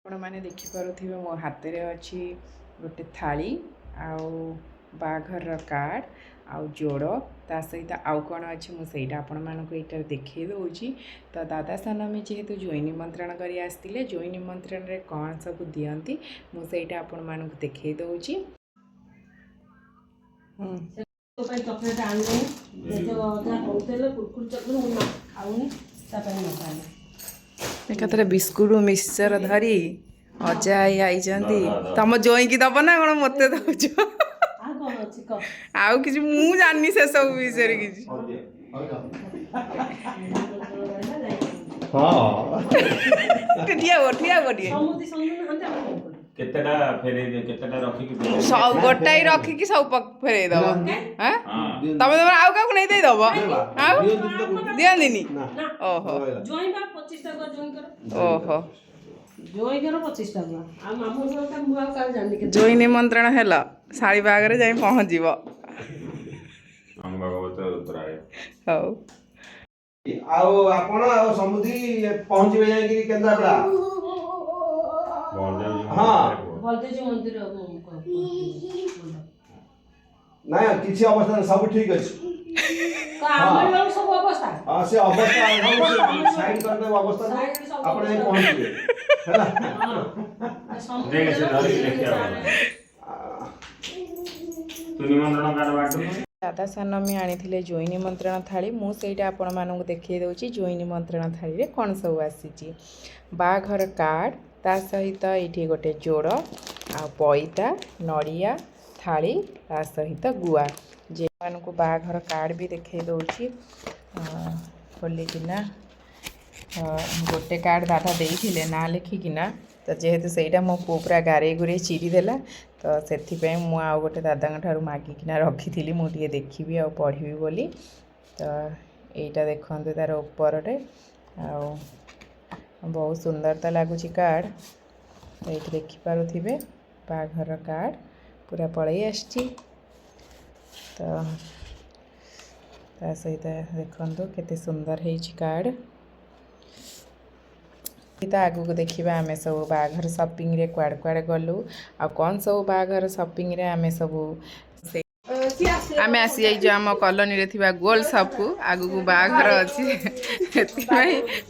आपण मैंने देखिपे मो हाथ में अच्छी गोटे थाली आउ बाघर कार्ड आउ जोड़ ता सहित आउ कौन अच्छे मुझे आपण मानक ये देखी दूँगी। तो दादा सानमी जेहेतु जोई निमंत्रण कर आसते जोई निमंत्रण रे कौन सब दियंती मुझे आपण मानक देखी दूँगी। एकाथरे बिस्कुट मिक्सचर धरी अजा आई तुम जोई की दब ना कौन मत दौच आउ कि मु जानी से सब विषय कि गोटाई रखिकी सब फेरे दब तुम आउ क्या नहीं दब दिखनी ओहो ओहो जोई निमंत्रण है शाड़ी बागर जा पहुँच समुद्री पहुंचे जाए केन्द्रापड़ा ना किसी अवस्था सब ठीक अच्छे से अवस्था साइड कर दे अवस्था आपण पहुंचे दादा सानमी आनी जोई निमंत्रण थाली मुझे आपण मानक देखी दूसरी जोई निमंत्रण थाली रे कौन सब आसी बाघर कार्ड ता सहित ये गोटे जोड़ आ पैता नड़िया थाली ता सहित गुआ जे मानक बाघर कार्ड भी देखी दूसरी खोलिकिना गोटे कार्ड दादा देते ना लिखिकिना तो जेहेतु सहीटा मो पु पूरा गारे गुरे चिरीदेला तो से मुझे गोटे दादा मागिकिना रखी मुझे देखी आ पढ़ी बोली। तो यहीटा देखते तार उपरटे बहुत सुंदर तो लगुच कार्ड तो ये देखिपे बाघर कार्ड पूरा पलि आसी तो सहित देखु केते सुंदर है कार्ड आगू को देखा आम सब बाघर शॉपिंग रे कुआड़ कुआड़ गलु आ कौन सब बाघर शॉपिंग रे आम सब आम आसी जाइए आम कॉलोनी रे थिबा गोल्ड शॉप को आगू को बाघर अच्छी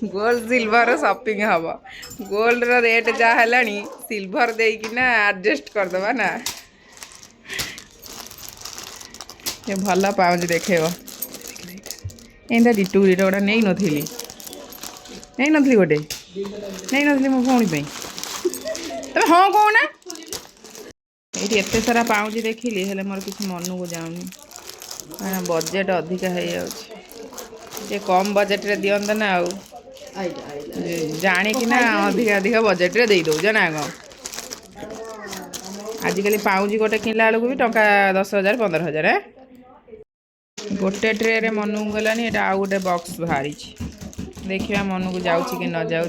गोल्ड सिल्वर शॉपिंग हम गोल्ड रो रेट जहाँ है सिल्वर देना एडजस्ट करदे ना ये भल पाउच देखेब एंता डिटूरी गोटा नहीं नी गोटे नहीं नी मो भौणी तुम हाँ कौन ये एत सारा पाउच देखिली हेले मोर किसी मन को जाऊनी बजेट अधिका हो कम बजेट रे दियंत ना आउ जानिकी ना अधिका अधिका बजेट रे दे दौज ना कौन आजिकल पाउच गोटे किनला बेलू भी टंका 10,000 15,000 गोटे ट्रे रे मन को गलानी एटा आउ गोटे बॉक्स बाहरी देखिए मन को जाऊँ कि न जाऊँ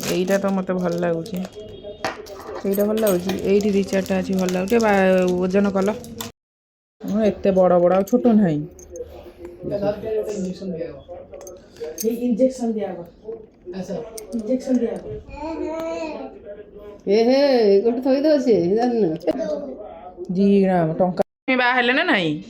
यहीटा तो मत भल लगुच यहीटा भल लगुच ये दी चार्टा अच्छी भल लगे ओजन कल एत बड़ बड़ छोट ना जी ग्राम टंका बाहर ना नहीं